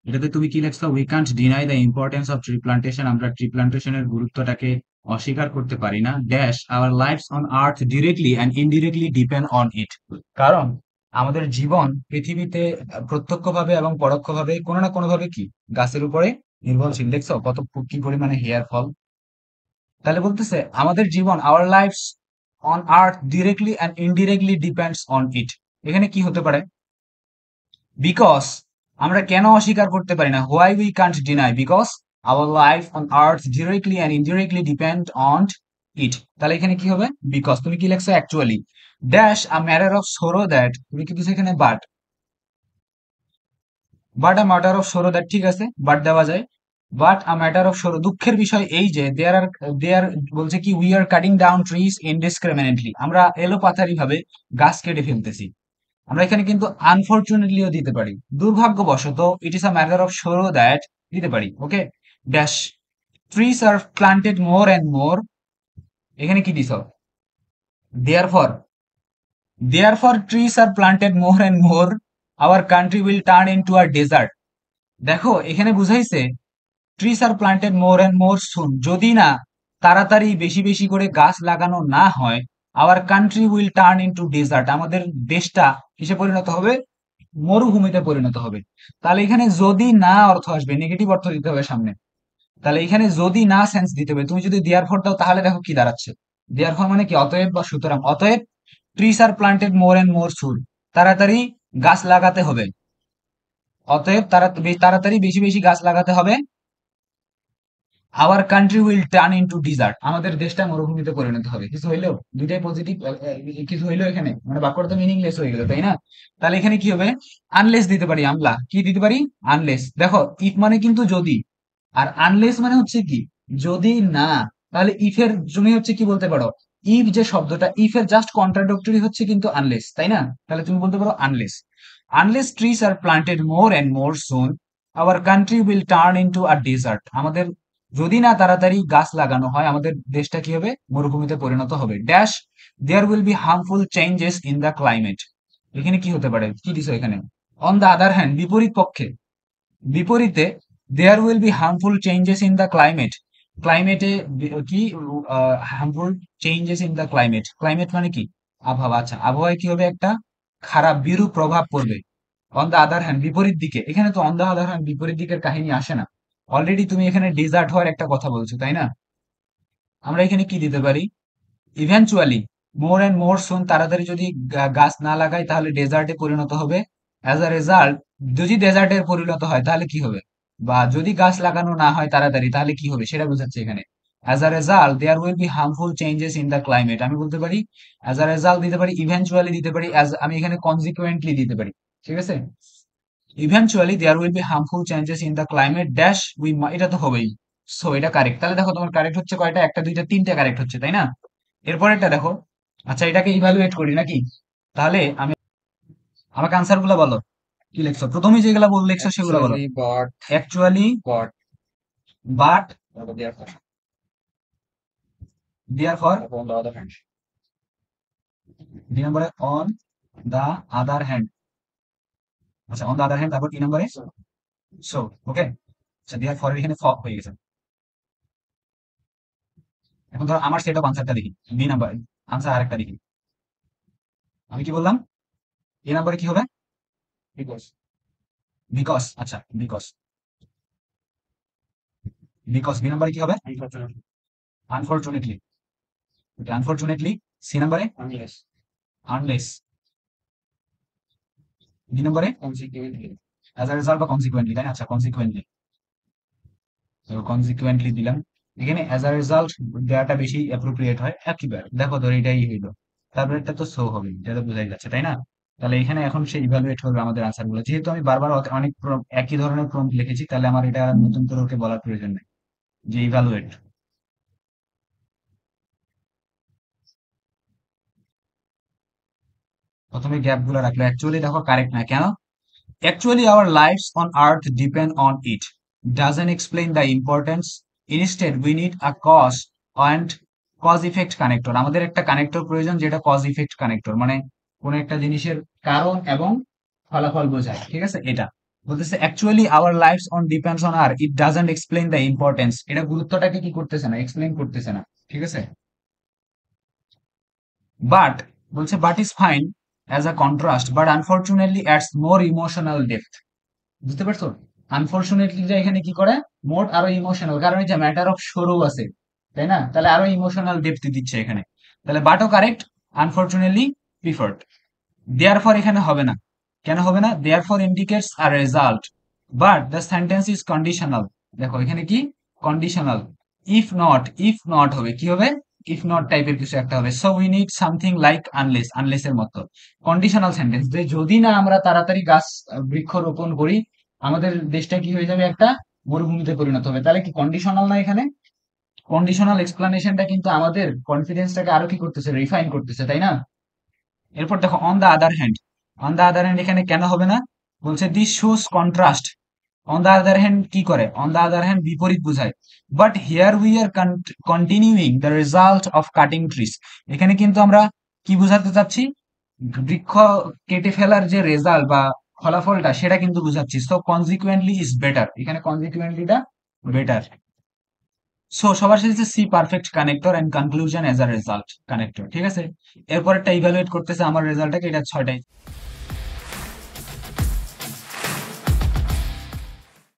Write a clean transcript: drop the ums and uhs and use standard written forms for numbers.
এটাতে তুমি কি লিখছো? We can't deny the importance of tree plantation. আমরা ট্রি প্লান্টেশনের গুরুত্বটাকে অস্বীকার করতে পারি না। Dash our lives on earth directly and indirectly depend on it. কারণ আমাদের জীবন পৃথিবীতে প্রত্যক্ষভাবে এবং পরোক্ষভাবে কোনো না কোনো ভাবে কি গাছের উপরে নির্ভরশীল। দেখছো কত কি পরিমাণে হেয়ার ফল। তাহলে বলতেছে আমাদের জীবন, our lives on earth directly and indirectly depends on it. এখানে কি হতে পারে? বিকজ, আমরা কেন অস্বীকার করতে পারি না? Why we can't deny? Because our life on earth directly and indirectly depend on it. তাহলে এখানে কি হবে? বিকজ। তুমি কি লেখছো? Actually dash a matter of sorrow that. তুমি কি দিছো এখানে? But a matter of sorrow that. ঠিক আছে, বাট দেওয়া যায়। বাট আ ম্যাটার অফ সরো, দুঃখের বিষয় এই যে দেয়ার বলছে কি we are cutting down trees indiscriminately. আমরা এলোপাথারি ভাবে গাছ কেটে ফেলতেছি। আমরা এখানে কিন্তু আনফরচুনেটলিও দিতে পারি, দুর্ভাগ্যবশত। It is a matter of sorrow that দিতে পারি। Okay, dash trees are planted more and more. এখানে কি দিছ? Therefore, trees are planted more and more, our country will turn into a desert. দেখো এখানে বুঝাইছে trees are planted more and more soon, যদি না তাড়াতাড়ি বেশি বেশি করে গাছ লাগানো না হয়, our country will turn into desert, আমাদের দেশটা কিসে পরিণত হবে? মরুভূমিতে পরিণত হবে। তাহলে এখানে যদি না অর্থ আসবে, নেগেটিভ অর্থ দিতে হবে সামনে। তাহলে এখানে যদি না সেন্স দিতে হবে। তুমি যদি দেয়ার ফর দাও তাহলে দেখো কি দাঁড়াচ্ছে। দেয়ার ফর মানে কি? অতএব বা সুতরাং। অতএব trees are planted more and more soon, তাড়াতাড়ি গাছ লাগাতে হবে। অতএব তাড়াতাড়ি বেশি বেশি গাছ লাগাতে হবে। Our country will turn into desert, আমাদের দেশটা মরুভূমিতে পরিণত হবে। কিছু হইলেও দুইটাই পজিটিভ, কিছু হইলেও এখানে মানে বাক্যটা তো মিনিংলেস হয়ে গেল, তাই না? তাহলে এখানে কি হবে? আনলেস দিতে পারি আমরা। কি দিতে পারি? আনলেস। দেখো ইফ মানে কিন্তু যদি, আর আনলেস মানে হচ্ছে কি? যদি না। তাহলে ইফ এর তুমি হচ্ছে কি বলতে পারো? ইফ যে শব্দটা, ইফ এর জাস্ট কন্ট্রাডিক্টরি হচ্ছে কিন্তু আনলেস, তাই না? তাহলে তুমি বলতে পারো unless. Unless trees are planted more and more soon, our country will turn into a desert. আমাদের যদি না তাড়াতাড়ি গাছ লাগানো হয়, আমাদের দেশটা কি হবে? মরুভূমিতে পরিণত হবে। Dash there will be harmful changes in the climate. এখানে কি হতে পারে? কি দিছো এখানে? অন দ্য আদার হ্যান্ড, বিপরীত পক্ষে, বিপরীতে there will be harmful changes in the climate. ক্লাইমেটে কি harmful changes in the climate. Climate মানে কি? আবহাওয়া। আচ্ছা, আবহাওয়ায় কি হবে? একটা খারাপ বিরূপ প্রভাব পড়বে। অন দ্য আদার হ্যান্ড, বিপরীত দিকে। এখানে তো অন দ্য আদার হ্যান্ড বিপরীত দিকের কাহিনী আসে না। অলরেডি তুমি এখানে ডেজার্ট হওয়ার একটা কথা বলছো, তাই না? আমরা এখানে কি দিতে পারি? Eventually more and more soon, তাড়াতাড়ি যদি গাছ না লাগাই তাহলে ডেজার্টে পরিণত হবে। অ্যাজ আ রেজাল্ট, যদি ডেজার্টের পরিণত হয় তাহলে কি হবে? বা যদি গাছ লাগানো না হয় তাড়াতাড়ি তাহলে কি হবে সেটা বোঝাচ্ছে এখানে। As a result there will be harmful changes in the climate. আমি বলতে পারি অ্যাজ আ রেজাল্ট দিতে পারি, ইভেনচুয়ালি দিতে পারি, আমি এখানে কনজিকুয়েন্টলি দিতে পারি। ঠিক আছে, eventually there will be harmful changes in the climate dash we, এটা তো হবেই। সো এটা কারেক্ট। তাহলে দেখো তোমার কারেক্ট হচ্ছে কয়টা? একটা, দুইটা, তিনটা কারেক্ট হচ্ছে, তাই না? এরপরেরটা দেখো। আচ্ছা, এটাকে ইভালুয়েট করি নাকি? তাহলে আমি, আমাকে আনসার গুলো বলো। কি লিখছো? প্রথমে যেগুলা লিখছো সেগুলো বলো। Actually, but actually, but but, therefore, therefore, on the other hand, 2 নম্বরে অন দা আদার হ্যান্ড। আচ্ছা, অন দা আদার হ্যান্ড, তারপর 3 নম্বরে সো। ওকে, আচ্ছা, দেয়ার ফর এখানে ফ হয়ে গেছে। এখন ধরো আমার সেট অফ আনসারটা দেখি। বি নাম্বার আনসার আরেকটা দেখি। আমি কি বললাম? এ নাম্বারে কি হবে? because because. আচ্ছা, বিকজ, বি নাম্বারে কি হবে? unfortunately, unfortunately. আনফরচুনেটলি। সি নাম্বারে unless আনলেস। ডি নম্বরে consequently, অ্যাজ আ রেজাল্ট বা কনসিকুয়েন্টলি, তাই না? আচ্ছা, কনসিকুয়েন্টলি। তো কনসিকুয়েন্টলি দিলাম। এখানে অ্যাজ আ রেজাল্ট দেওয়াটা বেশি অ্যাপ্রোপ্রিয়েট হয়। একইবার দেখো ধর এটাই হইলো। তারপরে একটা তো সো হবে, এটা তো বোঝাই যাচ্ছে, তাই না? তাহলে এখানে এখন সে ইভালুয়েট করবে আমাদের আনসার গুলো। যেহেতু আমি বারবার অনেক একই ধরনের প্রম্পট লিখেছি, তাহলে আমার এটা নতুন করে ওকে বলার প্রয়োজন নেই যে ইভালুয়েট। প্রথমে গ্যাপ গুলো রাখলো। অ্যাকচুয়ালি দেখো কারেক্ট না কেন? Actually, our lives on Earth depend on it. Doesn't explain the importance. Instead, we need a cause and cause effect connector. আমাদের একটা কানেক্টর প্রয়োজন যেটা কজ ইফেক্ট কানেক্টর, মানে কোন একটা জিনিসের কারণ এবং ফলাফল বোঝায়। ঠিক আছে, এটা। বলতেছে actually our lives on depends on আর it doesn't explain the importance, এটা গুরুত্বটাকে কি করতেছে না, এক্সপ্লেইন করতেছে না, ঠিক আছে। বাট বলছে but is fine as a contrast but unfortunately ads more emotional depth. বুঝতে পারছো? আনফরচুনেটলি যে এখানে কি করে, মোর আরো ইমোশনাল, কারণ এই যে ম্যাটার অফ সরু আছে, তাই না, তাহলে আরো ইমোশনাল ডেপথ দিচ্ছে এখানে। তাহলে বাটও correct, unfortunately preferred. Therefore এখানে হবে না, কেন হবে না, therefore indicates a result but the sentence is conditional. দেখো এখানে কি কন্ডিশনাল, ইফ নট হবে কি হবে, ইফ নট টাইপের কিছু একটা হবে। So we need something like unless, unless এর মতো কন্ডিশনাল সেন্টেন্স, যে যদি না আমরা তাড়াতাড়ি গাছ বৃক্ষ রোপণ করি আমাদের দেশটা কি হয়ে যাবে, একটা মরুভূমিতে পরিণত হবে। তাহলে কি কন্ডিশনাল না, এখানে কন্ডিশনাল এক্সপ্লানেশনটা কিন্তু আমাদের কনফিডেন্সটাকে আরো কি করতেছে, রিফাইন করতেছে, তাই না। এরপর দেখো on the other hand, on the other hand এখানে কেন হবে না, বলছে this shows contrast. On the other hand কি করে, অন দা আদার হ্যান্ড বিপরীত বোঝায়। But here we are continuing the result of cutting trees, এখানে কিন্তু আমরা কি বোঝাতে চাচ্ছি, বৃক্ষ কেটে ফেলার যে রেজাল্ট বা ফলাফলটা সেটা কিন্তু বুঝাচ্ছি। সো কনজিকুয়েন্টলি ইজ বেটার, এখানে কনজিকুয়েন্টলিটা বেটার। সো সবার শেষে C perfect connector and conclusion as a result connector, ঠিক আছে। এরপর একটা ইভালুয়েট করতেছে আমার রেজাল্টটাকে, এটা 6টাই।